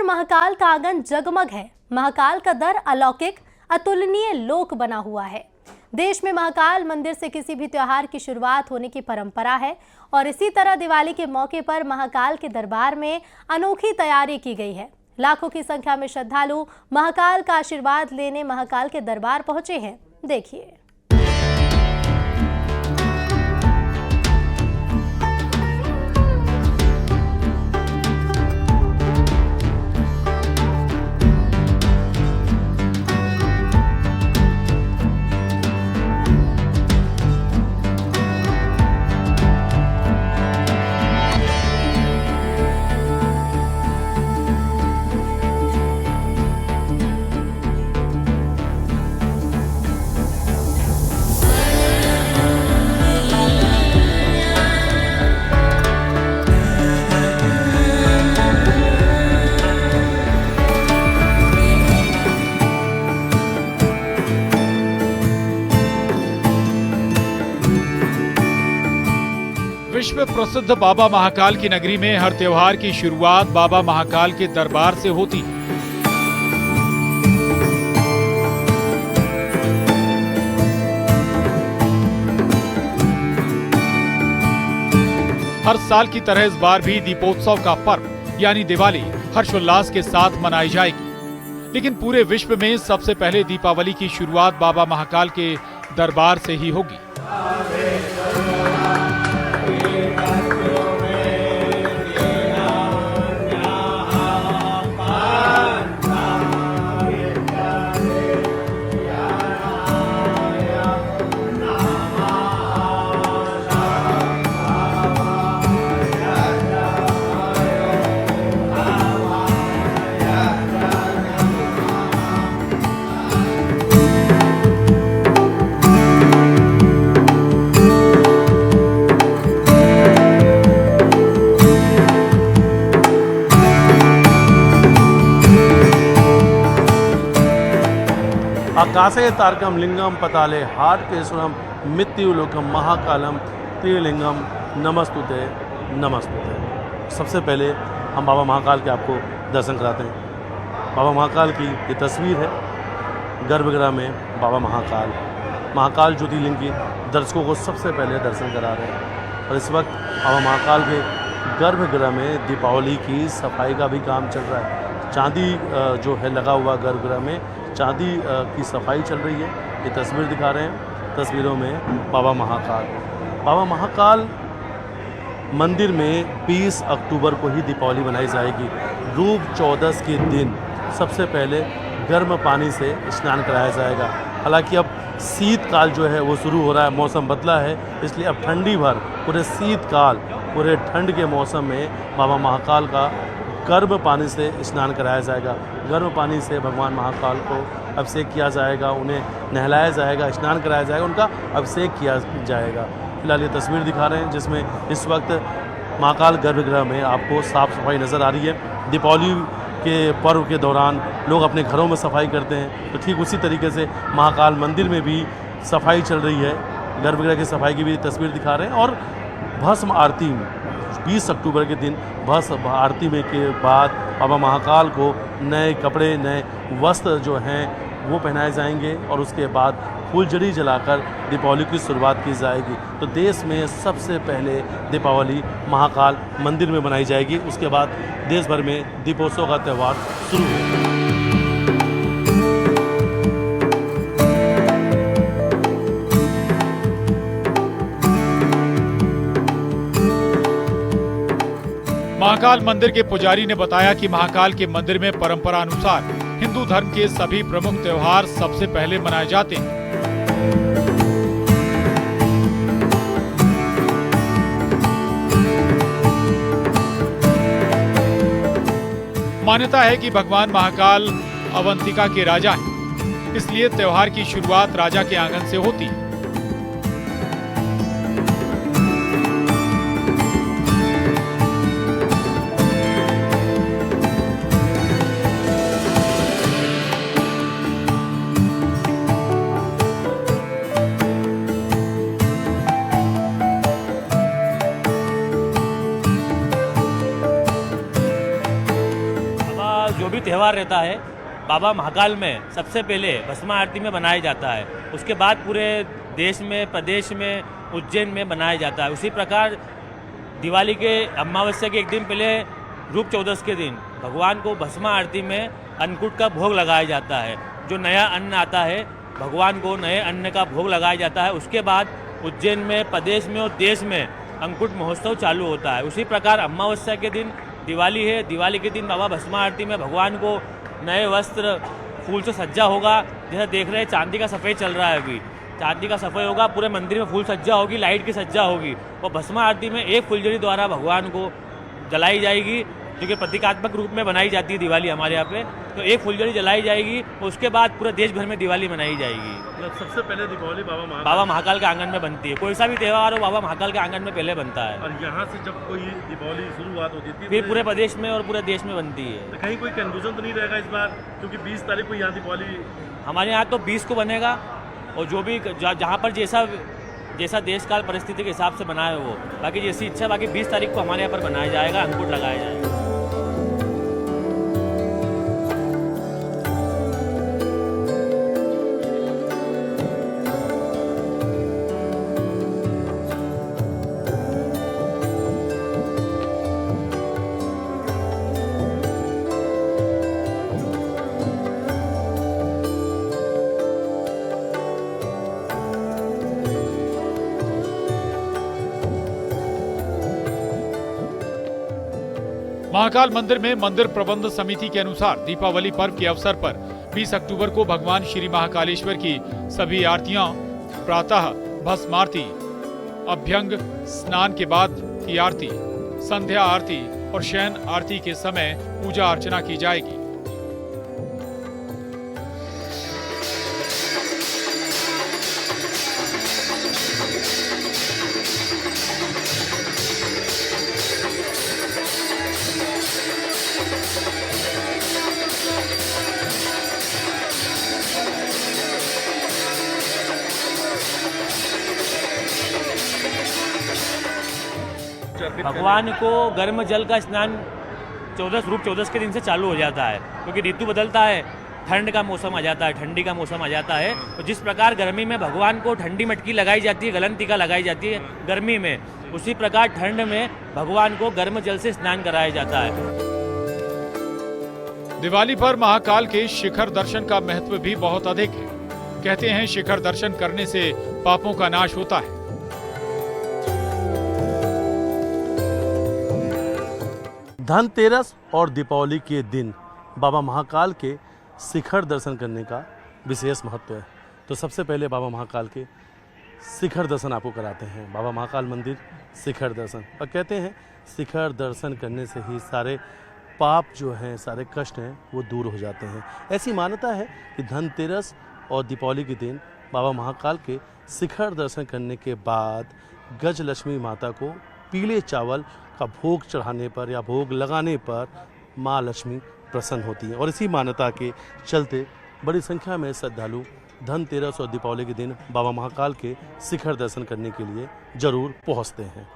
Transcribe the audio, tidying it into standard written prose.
महाकाल का आंगन जगमग है। महाकाल का दर अलौकिक अतुलनीय लोक बना हुआ है। देश में महाकाल मंदिर से किसी भी त्योहार की शुरुआत होने की परंपरा है और इसी तरह दिवाली के मौके पर महाकाल के दरबार में अनोखी तैयारी की गई है। लाखों की संख्या में श्रद्धालु महाकाल का आशीर्वाद लेने महाकाल के दरबार पहुंचे हैं। देखिए। विश्व प्रसिद्ध बाबा महाकाल की नगरी में हर त्योहार की शुरुआत बाबा महाकाल के दरबार से होती है। हर साल की तरह इस बार भी दीपोत्सव का पर्व यानी दिवाली हर्षोल्लास के साथ मनाई जाएगी। लेकिन पूरे विश्व में सबसे पहले दीपावली की शुरुआत बाबा महाकाल के दरबार से ही होगी। आकाशे तारकम लिंगम पताले हाटकेश्वरम मृत्युलोकम महाकालम त्रिलिंगम नमस्तुते नमस्तुते। सबसे पहले हम बाबा महाकाल के आपको दर्शन कराते हैं। बाबा महाकाल की ये तस्वीर है गर्भगृह में। बाबा महाकाल ज्योतिर्लिंग की दर्शकों को सबसे पहले दर्शन करा रहे हैं। और इस वक्त बाबा महाकाल के गर्भगृह में दीपावली की सफाई का भी काम चल रहा है। चांदी जो है लगा हुआ गर्भगृह में चांदी की सफाई चल रही है। ये तस्वीर दिखा रहे हैं। तस्वीरों में बाबा महाकाल मंदिर में 20 अक्टूबर को ही दीपावली मनाई जाएगी। रूप चौदस के दिन सबसे पहले गर्म पानी से स्नान कराया जाएगा। हालांकि अब शीतकाल जो है वो शुरू हो रहा है। मौसम बदला है, इसलिए अब ठंडी भर पूरे शीतकाल पूरे ठंड के मौसम में बाबा महाकाल का गर्म पानी से स्नान कराया जाएगा। गर्म पानी से भगवान महाकाल को अभिषेक किया जाएगा, उन्हें नहलाया जाएगा, स्नान कराया जाएगा, उनका अभिषेक किया जाएगा। फिलहाल ये तस्वीर दिखा रहे हैं जिसमें इस वक्त महाकाल गर्भगृह में आपको साफ़ सफाई नज़र आ रही है। दीपावली के पर्व के दौरान लोग अपने घरों में सफाई करते हैं, तो ठीक उसी तरीके से महाकाल मंदिर में भी सफाई चल रही है। गर्भगृह की सफाई की भी तस्वीर दिखा रहे हैं। और भस्म आरती 20 अक्टूबर के दिन भस्म आरती में के बाद बाबा महाकाल को नए कपड़े नए वस्त्र जो हैं वो पहनाए जाएंगे और उसके बाद फुलझड़ी जलाकर दीपावली की शुरुआत की जाएगी। तो देश में सबसे पहले दीपावली महाकाल मंदिर में मनाई जाएगी। उसके बाद देश भर में दीपोत्सव का त्यौहार शुरू होगा। महाकाल मंदिर के पुजारी ने बताया कि महाकाल के मंदिर में परंपरा अनुसार हिंदू धर्म के सभी प्रमुख त्योहार सबसे पहले मनाए जाते हैं। मान्यता है कि भगवान महाकाल अवंतिका के राजा हैं, इसलिए त्योहार की शुरुआत राजा के आंगन से होती है। जो भी त्यौहार रहता है बाबा महाकाल में सबसे पहले भस्म आरती में बनाया जाता है, उसके बाद पूरे देश में, प्रदेश में, उज्जैन में बनाया जाता है। उसी प्रकार दिवाली के अमावस्या के एक दिन पहले रूप चौदस के दिन भगवान को भस्म आरती में अन्नकूट का भोग लगाया जाता है। जो नया अन्न आता है भगवान को नए अन्न का भोग लगाया जाता है। उसके बाद उज्जैन में, प्रदेश में और देश में अन्नकूट महोत्सव चालू होता है। उसी प्रकार अमावस्या के दिन दिवाली है, दिवाली के दिन बाबा भस्म आरती में भगवान को नए वस्त्र फूल से सज्जा होगा। जैसा देख रहे हैं चांदी का सफ़ेद चल रहा है, अभी चांदी का सफ़ेद होगा, पूरे मंदिर में फूल सज्जा होगी, लाइट की सज्जा होगी और भस्म आरती में एक फुलझड़ी द्वारा भगवान को जलाई जाएगी, जो कि प्रतीकात्मक रूप में बनाई जाती है दिवाली हमारे यहाँ पे। तो एक फुलझड़ी जलाई जाएगी, उसके बाद पूरे देश भर में दिवाली मनाई जाएगी। मतलब सबसे पहले दीपावली बाबा महाकाल के आंगन में बनती है। कोई सा भी त्यौहार हो बाबा महाकाल के आंगन में पहले बनता है और यहाँ से जब कोई दीपावली शुरुआत होती थी फिर पूरे प्रदेश में और पूरे देश में बनती है। तो कहीं कोई कंफ्यूजन तो नहीं रहेगा इस बार, क्योंकि 20 तारीख को यहाँ दीपावली हमारे यहाँ तो 20 को बनेगा और जो भी जहाँ पर जैसा देश काल परिस्थिति के हिसाब से बनाए वो, बाकी जैसी इच्छा, बाकी 20 तारीख को हमारे यहाँ पर बनाया जाएगा, अन्नकूट लगाया जाएगा। महाकाल मंदिर में मंदिर प्रबंध समिति के अनुसार दीपावली पर्व के अवसर पर 20 अक्टूबर को भगवान श्री महाकालेश्वर की सभी आरतियां प्रातः भस्म आरती, अभ्यंग स्नान के बाद की आरती, संध्या आरती और शयन आरती के समय पूजा अर्चना की जाएगी। भगवान को गर्म जल का स्नान रूप चौदस के दिन से चालू हो जाता है, क्योंकि ऋतु बदलता है, ठंड का मौसम आ जाता है, ठंडी का मौसम आ जाता है। तो जिस प्रकार गर्मी में भगवान को ठंडी मटकी लगाई जाती है, गलन टीका लगाई जाती है गर्मी में, उसी प्रकार ठंड में भगवान को गर्म जल से स्नान कराया जाता है। दिवाली पर महाकाल के शिखर दर्शन का महत्व भी बहुत अधिक है। कहते हैं शिखर दर्शन करने से पापों का नाश होता है। धनतेरस और दीपावली के दिन बाबा महाकाल के शिखर दर्शन करने का विशेष महत्व है। तो सबसे पहले बाबा महाकाल के शिखर दर्शन आपको कराते हैं। बाबा महाकाल मंदिर शिखर दर्शन, और कहते हैं शिखर दर्शन करने से ही सारे पाप जो हैं, सारे कष्ट हैं, वो दूर हो जाते हैं। ऐसी मान्यता है कि धनतेरस और दीपावली के दिन बाबा महाकाल के शिखर दर्शन करने के बाद गजलक्ष्मी माता को पीले चावल का भोग चढ़ाने पर या भोग लगाने पर माँ लक्ष्मी प्रसन्न होती है। और इसी मान्यता के चलते बड़ी संख्या में श्रद्धालु धनतेरस और दीपावली के दिन बाबा महाकाल के शिखर दर्शन करने के लिए जरूर पहुँचते हैं।